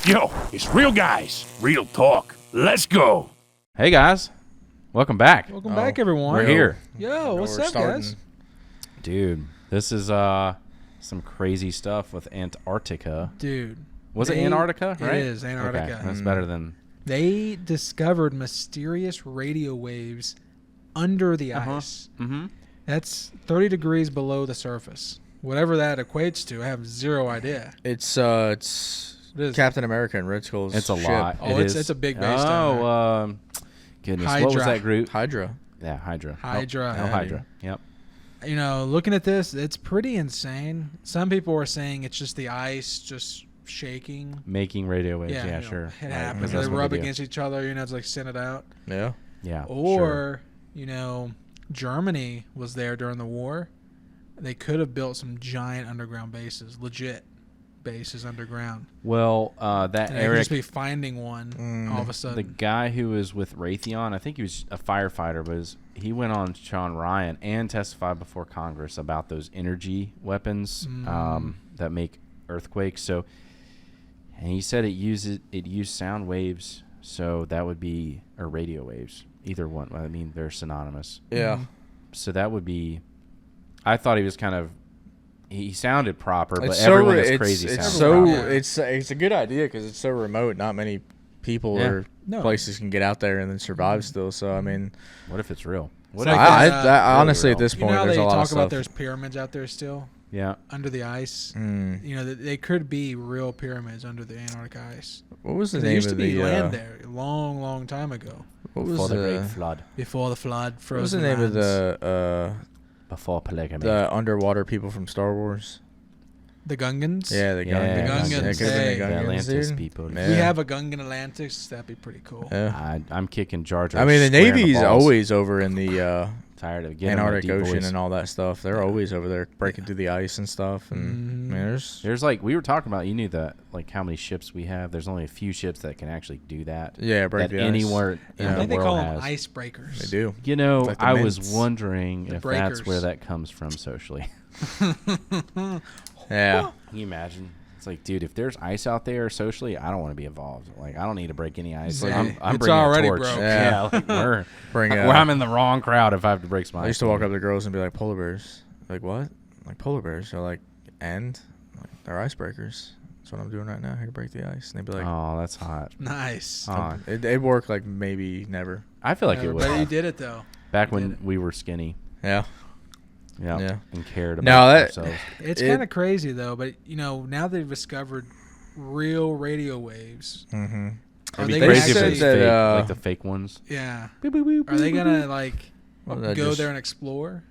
Yo, it's real guys, real talk. Let's go. Hey guys, welcome back. Welcome back, everyone. We're here. Yo, what's up, guys? Dude, this is some crazy stuff with Antarctica. Dude. Was it Antarctica, right? It is Antarctica. Okay, that's better than... They discovered mysterious radio waves under the ice. Mm-hmm. That's 30 degrees below the surface. Whatever that equates to, I have zero idea. It's It is. Captain America and Red Skull's It's a ship. lot. Oh, it's a big base down there. Goodness. Hydra. What was that group? Hydra. Yeah, Hydra. Hydra. Oh, Hydra. Yep. You know, looking at this, it's pretty insane. Some people are saying it's just the ice just shaking. Making radio waves. Yeah, Yeah, you know, sure. It happens. That's They what rub do. against each other, to like send it out. Yeah. Yeah. Or, Germany was there during the war. They could have built some giant underground bases, legit bases underground. Well, that And they could Eric, just be finding one all of a the sudden. guy who was with Raytheon, I think he was a firefighter, but he went on Sean Ryan and testified before Congress about those energy weapons that make earthquakes. So, and he said it used sound waves, so that would be, or radio waves, either one. I mean, they're synonymous. Yeah. So that would be. I thought he was kind of. He sounded proper, but It's everyone so, was it's, crazy. It's sounding so proper. it's a good idea because it's so remote. Not many people or No. places can get out there and then survive still. So I mean, What if it's real? What It's if like it's that, honestly, real? at this You point, know how there's they a lot talk of stuff. about there's pyramids out there still Yeah. under the ice? They could be real pyramids under the Antarctic ice. What was the There name used to of be the? land there a long, long time ago. What Before was the Great the? Flood. Before the flood, What was the frozen name of lands. Before polygamy. the underwater people from Star Wars? The Gungans? Yeah, the Yeah, Gungans. the Gungans, It could've been hey. the The Gungans, Atlantis dude. people. Yeah. We have a Gungan Atlantis. That'd be pretty cool. Yeah. I'm kicking Jar Jar. I mean, the square in Navy's balls. always over in the tired of getting Antarctic Ocean voice. and all that stuff. They're always over there breaking through the ice and stuff. And I mean, There's like we were talking about. You knew that like how many ships we have. There's only a few ships that can actually do that. yeah, break That the ice. anywhere in I the think they world call them has. icebreakers. They do. You know, Like the I was mints. wondering The if breakers. that's where that comes from socially. Yeah. Can you imagine? It's like, dude, if there's ice out there socially, I don't want to be involved. Like, I don't need to break any ice. Like, Yeah. I'm It's bringing already a torch. broke. Yeah, like we're Bring where I'm in the wrong crowd if I have to break some ice. I used to walk up to girls and be like, polar bears. Like, what? Like, polar bears. They're like, and? Like, they're icebreakers. That's what I'm doing right now, here to break the ice. And they'd be like, Oh, that's hot. Nice. Oh, it'd work like maybe never. I feel like it would. But you have. did it, though. Back did when it. we were skinny. Yeah. Yeah. And cared about No, that- ourselves. It's It- kind of crazy, though. But, now they've discovered real radio waves. Mm-hmm. Are It'd be they They gonna crazy if said it was actually, that, fake, like the fake ones. yeah. Beep, beep, beep, Are they beep, going beep. to, like, Well, that go just- there and explore?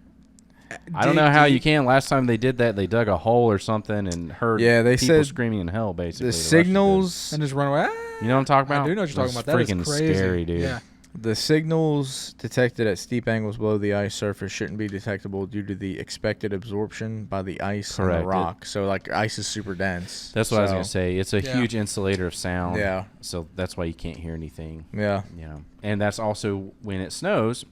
I don't Dig know how you deep? can. Last time they did that, they dug a hole or something and heard Yeah, they people said screaming in hell, basically. The Russians did. signals, And just run away? You know what I'm talking about? I do know what you're talking It's about. That is freaking crazy. scary, dude. Yeah. the signals detected at steep angles below the ice surface shouldn't be detectable due to the expected absorption by the ice and Correct. the rock. So, like, ice is super dense. That's what I was So, going to say. It's a Yeah. huge insulator of sound. Yeah. So that's why you can't hear anything. Yeah. You know. And that's also when it snows,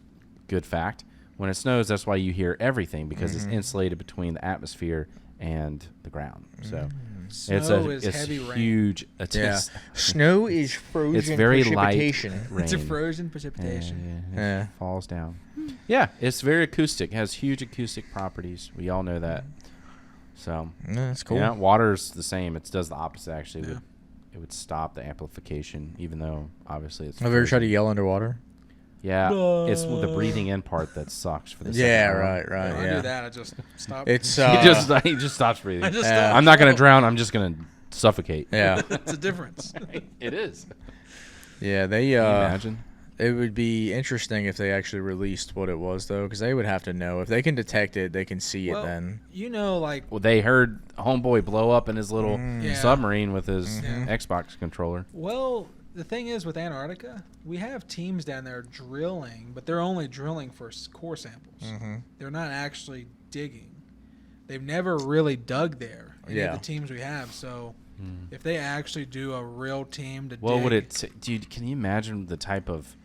good fact, when it snows, that's why you hear everything because it's insulated between the atmosphere and the ground. So Snow is it's heavy rain. huge. Yeah. Snow is frozen It's very light precipitation. rain. It's a frozen precipitation. And Yeah. it falls down. Yeah, it's very acoustic. It has huge acoustic properties. We all know that. So Yeah, that's cool. yeah, water's the same. It does the opposite actually. Yeah. It would stop the amplification, even though obviously it's. Have you ever tried to frozen. yell underwater? Yeah, it's the breathing in part that sucks for the. Yeah, second one. right, right. When I yeah. do that, I just stop. It's He just stops breathing. I just Yeah. stop. I'm not gonna drown. I'm just gonna suffocate. yeah, It's a difference. It is. yeah. They Can you imagine? It would be interesting if they actually released what it was, though, because they would have to know. If they can detect it, they can see Well, it then. Like, Well, they heard Homeboy blow up in his little Yeah. submarine with his Mhm. Xbox controller. well, the thing is with Antarctica, we have teams down there drilling, but they're only drilling for core samples. Mm-hmm. They're not actually digging. They've never really dug there. Any Yeah. of the teams we have. So if they actually do a real team to What dig, would it, dude? Can you imagine the type of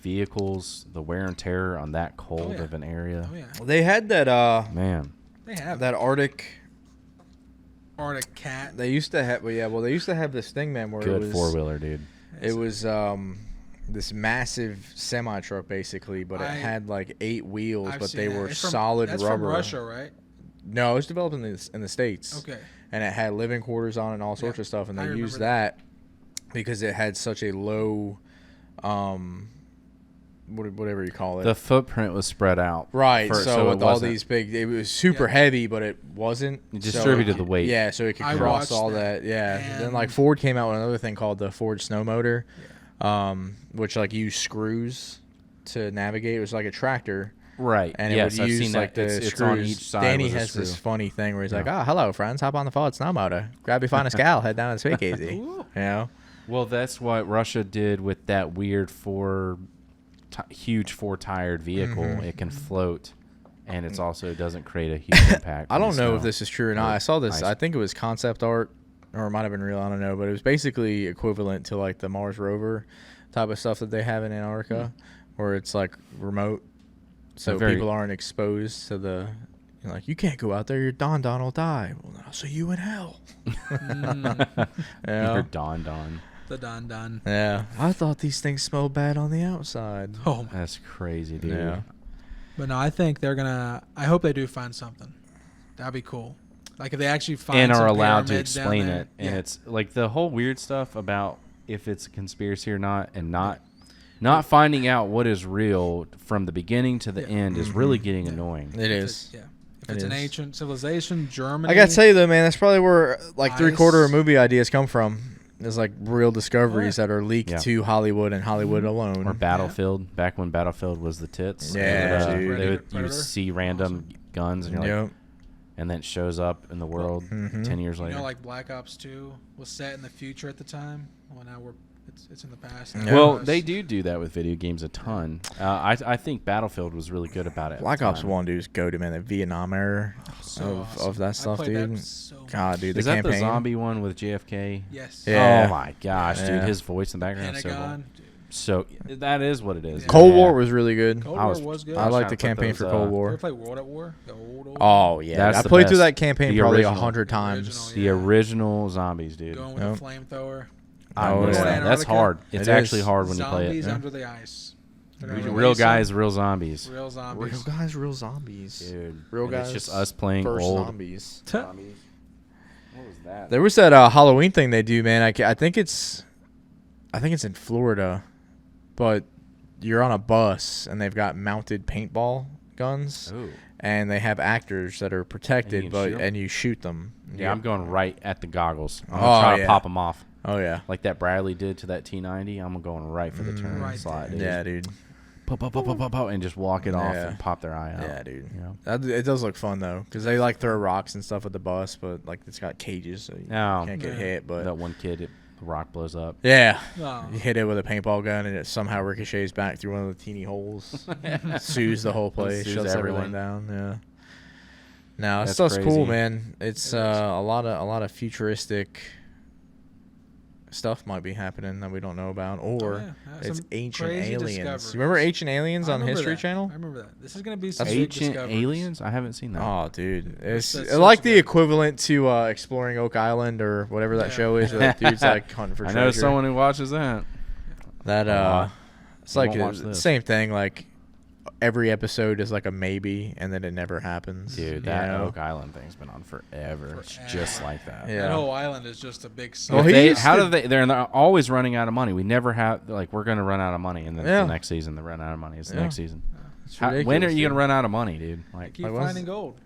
vehicles, the wear and tear on that cold yeah. of an area? Oh yeah, They had that Man, they have. that Arctic Arctic cat. They used to have, they used to have this thing, man, where it Good was 4-wheeler, dude. It was this massive semi truck basically, but it had like 8 wheels, but they were solid that's rubber. From Russia, right? No, it was developed in the States. Okay. And it had living quarters on it and all sorts of stuff, and they used that because it had such a low, whatever you call it. The footprint was spread out. Right. So with all wasn't- these big, it was super heavy, but it wasn't. It distributed the weight. Yeah, so it could cross all that. Yeah. Then like Ford came out with another thing called the Ford Snow Motor, which like used screws to navigate. It was like a tractor. Right. And it yes, would I've use seen like that. the It's screws. on each side. Danny was a has this screw. funny thing where he's like, "Oh, hello, friends. Hop on the Ford Snow Motor. Grab your finest gal. Head down to Speakeasy." You know. Well, that's what Russia did with that weird huge 4-tired vehicle. It can float, and it's also it doesn't create a huge impact. I don't know snow. if this is true or not. I saw this. I think it was concept art, or it might have been real. I don't know, but it was basically equivalent to like the Mars rover type of stuff that they have in Antarctica, where it's like remote, so people aren't exposed to the. Like, you can't go out there. Your Don will die. Well, I'll see you in hell. Your Don. The Don. Yeah. I thought these things smelled bad on the outside. Oh, That's crazy, dude. Yeah. but no, I think they're gonna. I hope they do find something. That'd be cool. Like if they actually find And some are allowed to pyramids down explain there. it, and it's like the whole weird stuff about if it's a conspiracy or not, and not finding out what is real from the beginning to the end is really getting annoying. It is. If it's an ancient civilization, Germany. I gotta tell you though, man, that's probably where like 3/4 of Ice. movie ideas come from. There's like real discoveries that are leaked Yeah. to Hollywood and Hollywood alone. Or Battlefield, back when Battlefield was the tits. Yeah, They would, dude. you would Predator. see random guns, and you're like, and then it shows up in the world 10 years You later. know, like Black Ops 2 was set in the future at the time. Well, now it's in the past. Yeah. Well, they do that with video games a ton. I think Battlefield was really good about it. Black Ops 1, dude, is go to, man. The Vietnam era of that stuff, dude. God, dude, Is the that campaign. the zombie one with JFK? Yes. Yeah. Oh my gosh, Yeah. dude, his voice in the background is so cool. Pentagon. Dude. So that is what it is. Cold War was really good. Cold I War was- was good. I like the trying to put campaign those, for Cold You War. ever play World at War? The old. Oh yeah, That's I the played through best. that campaign The probably original. 100 The times. original, The yeah. original zombies, dude. Going with Yep. the flamethrower. I Oh, missed yeah. that. That's Antarctica. hard. It's It actually is. hard when you play it. Zombies Yeah. under the ice. They're gonna Real release guys, them. real zombies. Real zombies. Real guys, real zombies. Dude. Real And guys. It's just us playing First old zombies. zombies. What was that? There was that Halloween thing they do, man. I think it's in Florida, but you're on a bus and they've got mounted paintball guns, Ooh. and they have actors that are protected, can shoot 'em? and you shoot them. Yeah, I'm going right at the goggles. I'm Oh, gonna try to yeah. pop them off. Oh yeah. Like that Bradley did to that T90. I'm going right for the turn Right slide. there. Dude. Yeah, dude. Pop, and just walk it off Yeah. and pop their eye out. Yeah, dude. You know? It does look fun though, because they like throw rocks and stuff at the bus, but like it's got cages, so you No. can't get Yeah. hit. But That one kid, the rock blows up. yeah, Oh. you hit it with a paintball gun and it somehow ricochets back through one of the teeny holes, sues the whole place, Sues shuts everyone. everything down. Yeah. No, that That's stuff's cool, crazy. man. It's a lot of futuristic stuff might be happening that we don't know about, or yeah. it's Some ancient crazy aliens. discoveries. You remember Ancient Aliens I on remember History that. Channel? I remember that. This is gonna be some big Ancient discoveries. aliens? I haven't seen that. Oh, dude, it's That's like such the good. equivalent to exploring Oak Island or whatever that Yeah. show is. Where that dude's like hunting for I treasure. know someone who watches that. That it's I like won't watch the this. same thing. Like every episode is like a maybe, and then it never happens. Dude, you that know? Oak Island thing's been on forever. It's just like that. Yeah. That whole island is just a big. Well, If he they, used how to- do they? They're always running out of money. We never have like we're gonna run out of money, and then Yeah. the next season they run out of money. It's the Yeah. next season. It's When are ridiculous, you dude. gonna run out of money, dude? They Like, keep Like, what's- finding gold.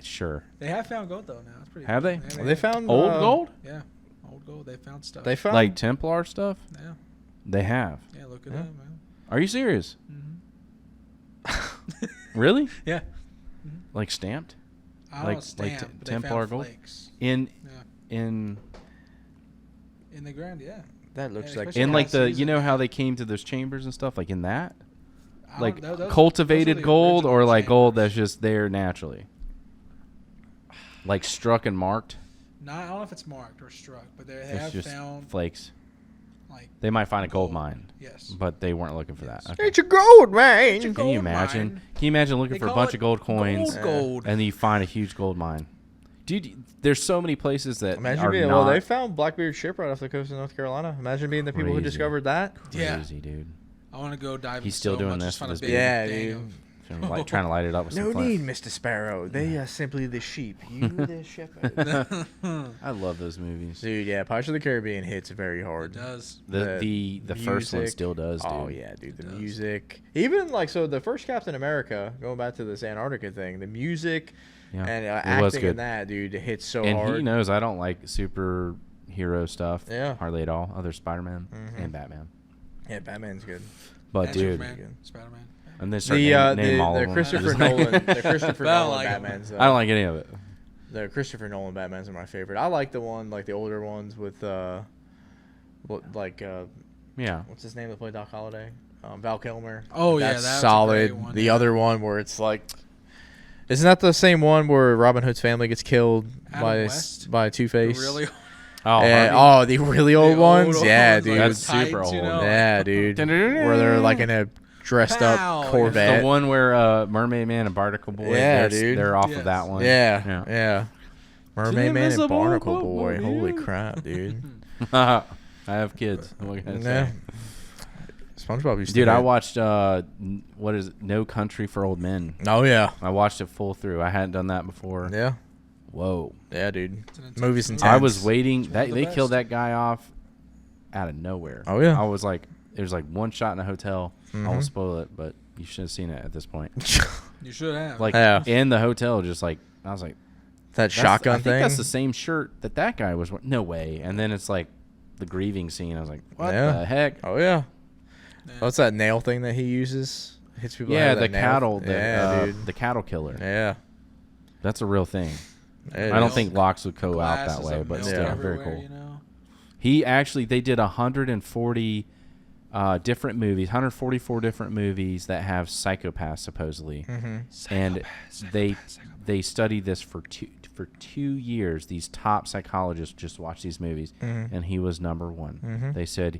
sure. They have found gold though now. It's pretty. Have cool. they? Yeah, They found Old gold? Yeah, old gold. They found stuff. They found Like Templar stuff? Yeah, They have. yeah. Look at Yeah. that, man. Are you serious? hmm Really? Yeah. Like stamped? I don't Like- know, like stamp, T- but they Templar found gold? flakes. In Yeah, in in the ground. Yeah. that looks Yeah, like especially in like the season. you know how they came to those chambers and stuff like in that? I Like don't- those are cultivated the gold or original like gold chambers. that's just there naturally? Like struck and marked? Not, I don't know if it's marked or struck, but they It's have just found flakes. like They might find a gold gold. mine, yes. but they weren't looking for that. Yes. Okay. it's a gold, man. It's a Can you gold imagine? mine. Can you imagine looking They for a call bunch it of gold coins Gold. and then you find a huge gold mine? Dude, there's so many places that Imagine are being, not well, they found Blackbeard ship right off the coast of North Carolina. Imagine being the people who Crazy. discovered that. crazy, dude. I want to go dive. He's in still so doing much, this just for find a this big baby. Yeah, thing dude. Trying to light it up with No some flint. need, Mr. Sparrow. They are simply the sheep. You the shepherd. I love those movies. Dude, yeah, Pirates of the Caribbean hits very hard. It does. The first one music. still does, dude. Oh yeah, dude, the does. music. Even like so, the first Captain America, going back to this Antarctica thing, the music Yeah. and It was acting in good. that, dude, it hits so And hard. he knows I don't like superhero stuff. Yeah. Hardly at all. Other Spider-Man and Batman. Yeah, Batman's good. But And dude, Superman, Spider-Man. and then start name all of them. Christopher Just- Nolan, the Christopher But I Nolan like 'em. Batmans. I don't like any of it. The Christopher Nolan Batmans are my favorite. I like the one, like the older ones with, Yeah. what's his name that played Doc Holliday? Val Kilmer. Oh, yeah, That's that's a solid. great one, The yeah. other one where it's like, isn't that the same one where Robin Hood's family gets killed Adam by West? by Two Face? Really? Oh, And, Harvey. the really old The ones. old Yeah, ones, dude. like That's the tights, super you old. know? Yeah, dude. Where they're like in a dressed Pow, up yeah. Corvette. The one where Mermaid Man and Barnacle Boy. Yeah, they're, dude. They're off Yes. of that one. Yeah. Mermaid Man and invisible Barnacle boat, Boy. dude. Holy crap, dude. I have kids. What can I say? Yeah. SpongeBob used to Dude, I hit. watched what is it? No Country for Old Men. Oh yeah. I watched it full through. I hadn't done that before. Yeah. Whoa. Yeah, dude. It's an intense Movies movie. intense. I was waiting. one of the They killed best. that guy off out of nowhere. Oh, yeah. I was like, there's like one shot in a hotel. I Mhm. won't spoil it, but you should have seen it at this point. You should have. Like Yeah. in the hotel, just like I was like, That that's- shotgun I think thing. that's the same shirt that guy was wearing. No way. And then it's like the grieving scene. I was like, what Yeah. the heck? Oh yeah. Yeah. What's that nail thing that he uses? Hits people. Yeah, with the that nail? cattle. Yeah, dude. The cattle killer. Yeah. That's a real thing. It I don't is. think locks would go out that Glasses way, of but milk still, Yeah. very everywhere, cool. You know? He actually, they did 140 different movies, 144 different movies that have psychopaths supposedly, and they studied this for 2 years. These top psychologists just watched these movies, and he was number one. They said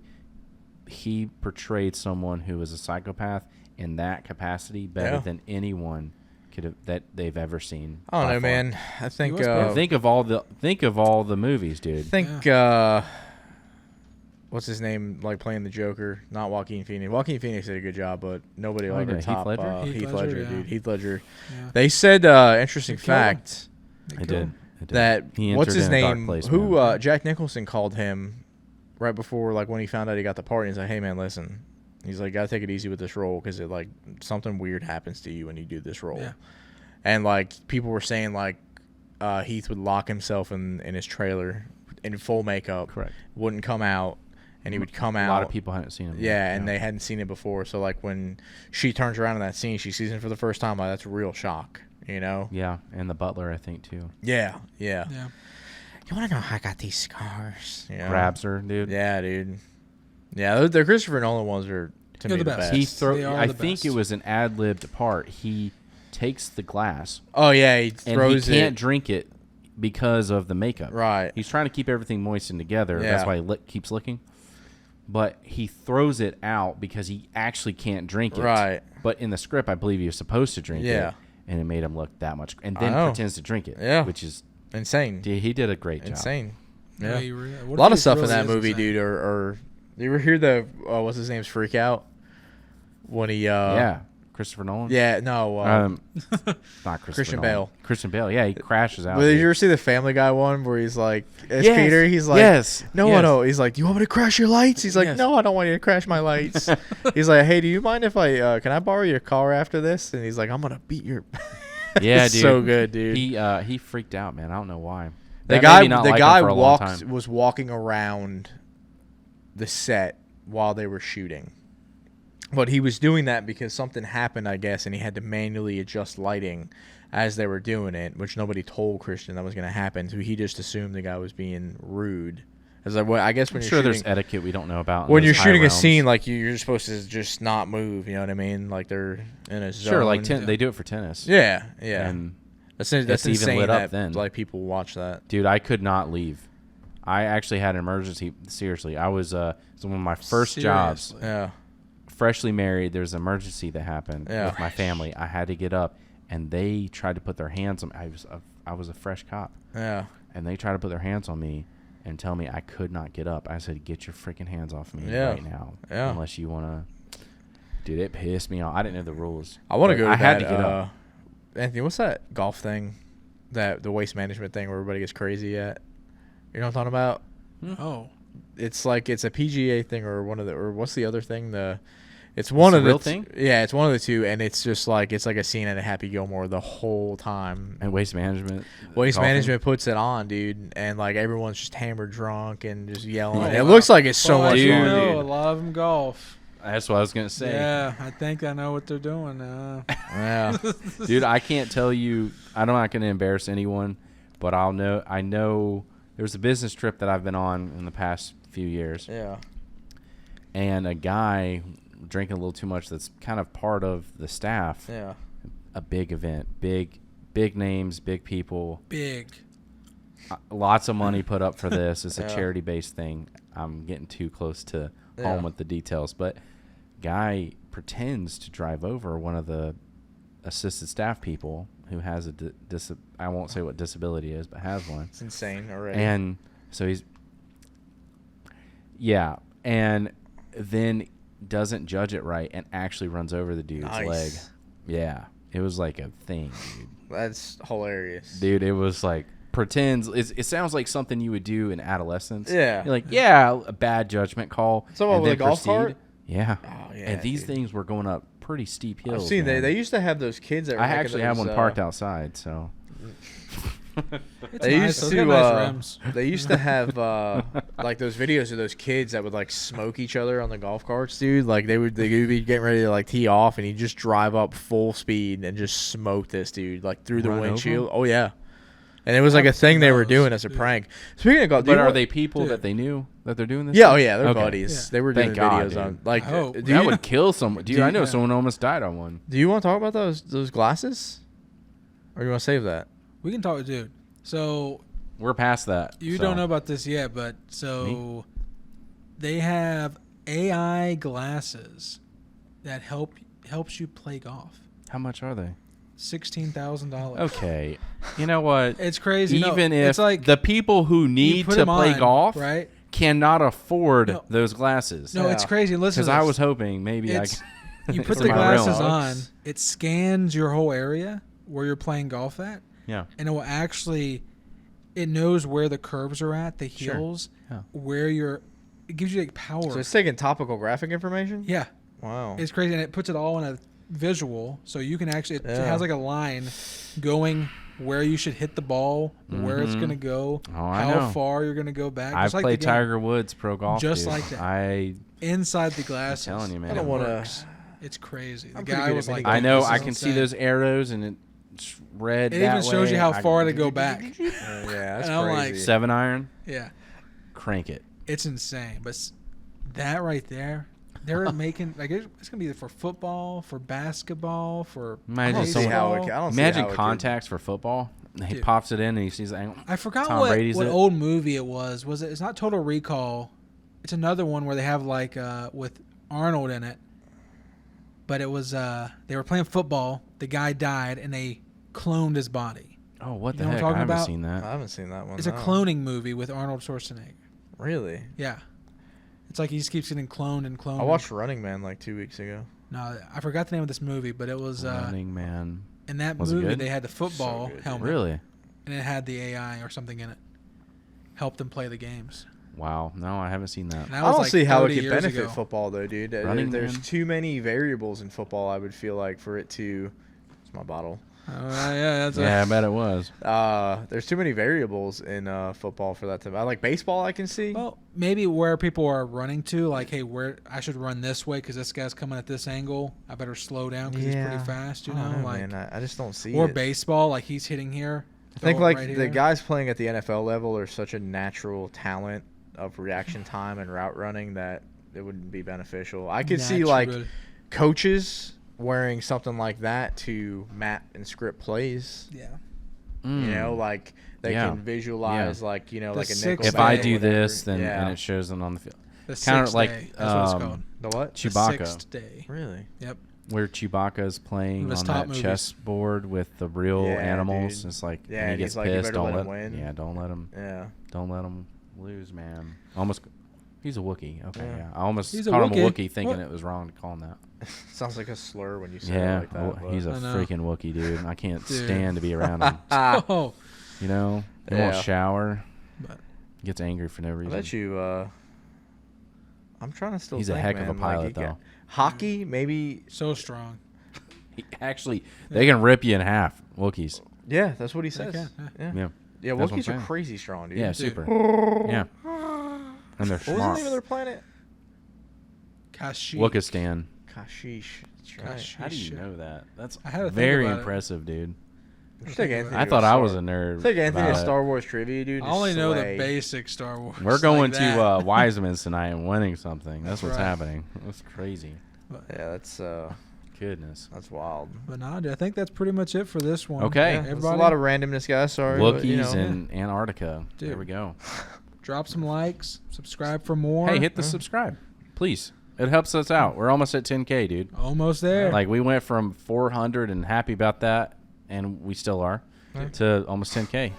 he portrayed someone who was a psychopath in that capacity better Yeah. than anyone could have that they've ever seen. I don't by know, far. man. I think. was And think of all the movies, dude. What's his name? Like playing the Joker, not Joaquin Phoenix. Joaquin Phoenix did a good job, but nobody will Oh, ever yeah, Heath top Ledger? Heath, Heath Ledger, Ledger, yeah. dude. Heath Ledger. Yeah. They said interesting They killed him. fact I did. that He what's entered his in a dark name? place, Who man. Jack Nicholson called him right before, like when he found out he got the part. He's like, "Hey man, listen." He's like, "Gotta take it easy with this role because it like something weird happens to you when you do this role." Yeah. And like people were saying like Heath would lock himself in his trailer in full makeup, Correct. wouldn't come out, and he would come out. A lot of people hadn't seen him. yet. Yeah, and they hadn't seen it before. So like when she turns around in that scene, she sees him for the first time. Like that's a real shock, you know? Yeah, and the butler, I think, too. Yeah. Yeah. You want to know how I got these scars? You know? Grabs her, dude. Yeah, dude. Yeah, the Christopher Nolan ones are to They're me the the best. best. They are I the think best. it was an ad-libbed part. He takes the glass, Oh yeah, he and throws he can't it. drink it because of the makeup. Right. He's trying to keep everything moistened together. That's Yeah. why he keeps licking. But he throws it out because he actually can't drink it. Right. But in the script, I believe he was supposed to drink Yeah. it. And it made him look that much. And I then know. pretends to drink it. Yeah. Which is, Insane. he did a great job. Insane. No, Yeah. he A what lot if of he stuff in really that is movie, insane? dude. Or you ever hear the what's his name's Freak Out when he Yeah. Christopher Nolan? yeah no Not Christian Nolan. Bale. Christian Bale. Yeah, he crashes out. But did dude. you ever see the Family Guy one where he's like, as Yes. Peter, he's like, Yes. no, Yes. no. He's like, do you want me to crash your lights? He's like, Yes. no, I don't want you to crash my lights. He's like, hey, do you mind if can I borrow your car after this? And he's like, I'm gonna beat your. Yeah, It's dude. so good, dude. He freaked out, man. I don't know why. The That guy, made me not the like him guy for a long time. was walking around the set while they were shooting. But he was doing that because something happened, I guess, and he had to manually adjust lighting as they were doing it, which nobody told Christian that was going to happen. So he just assumed the guy was being rude. As like, well, I guess when I'm you're sure shooting, there's etiquette we don't know about. in when those you're high shooting a realms. scene, like you're supposed to just not move. You know what I mean? Like they're in a zone. Sure, like they do it for tennis. Yeah, yeah. And That's it's even insane lit up that then. like people watch that. dude, I could not leave. I actually had an emergency. Seriously, I was one of my first jobs. Seriously. Yeah. Freshly married, there's an emergency that happened Yeah. with my family. I had to get up, and they tried to put their hands on me. I was a fresh cop. Yeah. And they try to put their hands on me and tell me I could not get up. I said, get your freaking hands off me right now. Yeah. Unless you want to. Dude, it pissed me off. I didn't know the rules. I want to go. I had to get up. Anthony, what's that golf thing? The waste management thing where everybody gets crazy at? You know what I'm talking about? Oh. It's like it's a PGA thing or what's the other thing? It's one of the real thing? Yeah, it's one of the two, and it's just like it's like a scene at a Happy Gilmore the whole time. And waste management. Waste management puts it on, dude, and like everyone's just hammered drunk and just yelling. It looks like it's so much dude, fun, a dude. lot of them golf. That's what I was gonna say. Yeah, I think I know what they're doing now. Yeah, Dude, I can't tell you. I'm not gonna embarrass anyone, but I know there's a business trip that I've been on in the past few years. yeah. And a guy drinking a little too much that's kind of part of the staff. Yeah. A big event, big names, big people, Big. lots of money put up for this. It's a Yeah. charity-based thing. I'm getting too close to Yeah. home with the details, but guy pretends to drive over one of the assisted staff people who has I won't say what disability is, but has one. It's insane already. And so and then doesn't judge it right and actually runs over the dude's Nice. leg. Yeah, it was like a thing, dude. That's hilarious. Dude, it was like pretends. It sounds like something you would do in adolescence. Yeah. You're like, yeah, a bad judgment call. Someone and with then a golf cart? Yeah. Oh, yeah, And these dude. things were going up pretty steep hills. I've seen man. they used to have those kids that were I making actually have those, one parked outside, so. It's They nice. used Those to got nice rims. they used to have like those videos of those kids that would like smoke each other on the golf carts, dude. Like they would be getting ready to like tee off, and he'd just drive up full speed and just smoke this dude like through the Run over windshield. him? Oh yeah, and it was like a thing they were knows, doing as a dude. prank. Speaking of golf, But are they people Dude. that they knew that they're doing this? Yeah, to? oh yeah, they're Okay. buddies. Yeah. They were doing Thank God, videos dude. on like. I hope. Do That you, would kill someone. Dude, I know yeah. someone almost died on one. do you want to talk about those glasses, or you want to save that? We can talk, dude. So We're past that. you so. don't know about this yet, but they have AI glasses that helps you play golf. How much are they? $16,000. Okay. You know what? It's crazy. Even no, if it's like the people who you need put to 'em play on, golf right? cannot afford No. those glasses. No, it's Yeah. crazy. Listen, Because to I this. was hoping maybe It's- I You put for the my glasses real. on. It scans your whole area where you're playing golf at, Yeah. and it will actually. It knows where the curves are at, the Sure. hills, Yeah. where you're. It gives you like power. So it's taking topographic information. Yeah, Wow. it's crazy, and it puts it all in a visual, so you can actually. It Yeah. has like a line going where you should hit the ball, where it's Mhm. gonna go, Oh, I how know. far you're gonna go back. I've just like played the game. Tiger Woods pro golf. Just dude. like that. I Inside the glasses. telling you, man. I don't It want to. works. It's crazy. The I'm pretty guy good was at like, mini I know "This I is can see insane." those arrows and it's red. It that even shows you way. how I- far to go back. Yeah, that's And I'm like, crazy. 7-iron. Yeah, Crank it. it's insane. But that right there, they're making like it's gonna be for football, for basketball, for I Imagine don't see someone. how baseball. it. I don't see Imagine how it could- contacts for football. He Dude. pops it in and he sees the angle. I forgot Tom what Brady's it. old movie it was. Was it? It's not Total Recall. It's another one where they have like with Arnold in it. But it was they were playing football. The guy died and they cloned his body. Oh, what You the know what I'm heck? I talking haven't about? seen that. I haven't seen that one. It's a no. cloning movie with Arnold Schwarzenegger. Really? Yeah. It's like he just keeps getting cloned and cloned. I watched Running Man like 2 weeks ago. No, I forgot the name of this movie, but it was Running Man. in that Was it movie good? they had the football So good, helmet Really? and it had the AI or something in it. Helped them play the games. Wow. No, I haven't seen that. And that I was don't like see how it 30 could years benefit ago. football though, dude. Running There's Man? too many variables in football. I would feel like for it to. It's my bottle. Yeah, that's Yeah, I bet it was. There's too many variables in football for that to. I like baseball. I can see. Well, maybe where people are running to, like, hey, where I should run this way because this guy's coming at this angle. I better slow down because he's pretty fast, you I know, don't know, like. man. I just don't see Or it. baseball, like he's hitting here. I think throw it like right the here. guys playing at the NFL level are such a natural talent of reaction time and route running that it wouldn't be beneficial. I could see like Natural. coaches wearing something like that to map and script plays. Yeah. You know, like they Yeah. can visualize like, you know, The like a sixth nickel. If day I or do whatever. this, then yeah. and it shows them on the field. The Kinda sixth like, day. That's what it's called. The what? The Chewbacca. sixth day. Really? Yep. where Chewbacca's playing His on top that movies. chessboard with the real animals. Dude. It's like, Yeah, and he and gets he's like, you pissed. better Don't let let him win. Yeah, don't let him. Yeah. Don't let him lose, man. Almost. He's a Wookiee. Okay, Yeah. yeah. I almost He's a called him a Wookiee. Wookiee, thinking What? it was wrong to call him that. Sounds like a slur when you say Yeah, it like that. but- he's a I know. freaking Wookiee, dude. I can't Dude. stand to be around him. Oh, You know, he won't Yeah. shower. But- Gets angry for no I reason. bet you. I'm trying to still. He's a think, heck of a man. pilot, you got- though. Hockey, maybe. so strong. Actually, they can rip you in half. Wookiees. Yeah, that's what he says. can, Yeah. Yeah. Yeah, That's what I'm Wookiees are saying. crazy strong, dude. Yeah, Dude. super. Yeah. And they're What was the smart. name of their planet? Kashyyyk. Wookistan. Kashyyyk. That's right. Kashyyyk. How do you know that? That's I had to think very about it. impressive, dude. I think Anthony I to thought I Star- was a nerd. I think Anthony about to it. Star Wars trivia, dude. I only know the slay. basic Star Wars. We're going like that. to Wiseman's tonight and winning something. That's what's right. happening. That's crazy. Yeah, that's Goodness. wild. But nah, dude, I think that's pretty much it for this one. Okay. Yeah, there's a everybody, lot of randomness, guys. Sorry, but, Wookiees you know. in Antarctica. Dude. There we go. drop some likes, subscribe for more. Hey, hit the subscribe, please. It helps us out. We're almost at 10K, dude. Almost there. Like we went from 400 and happy about that, and we still are, to almost 10K.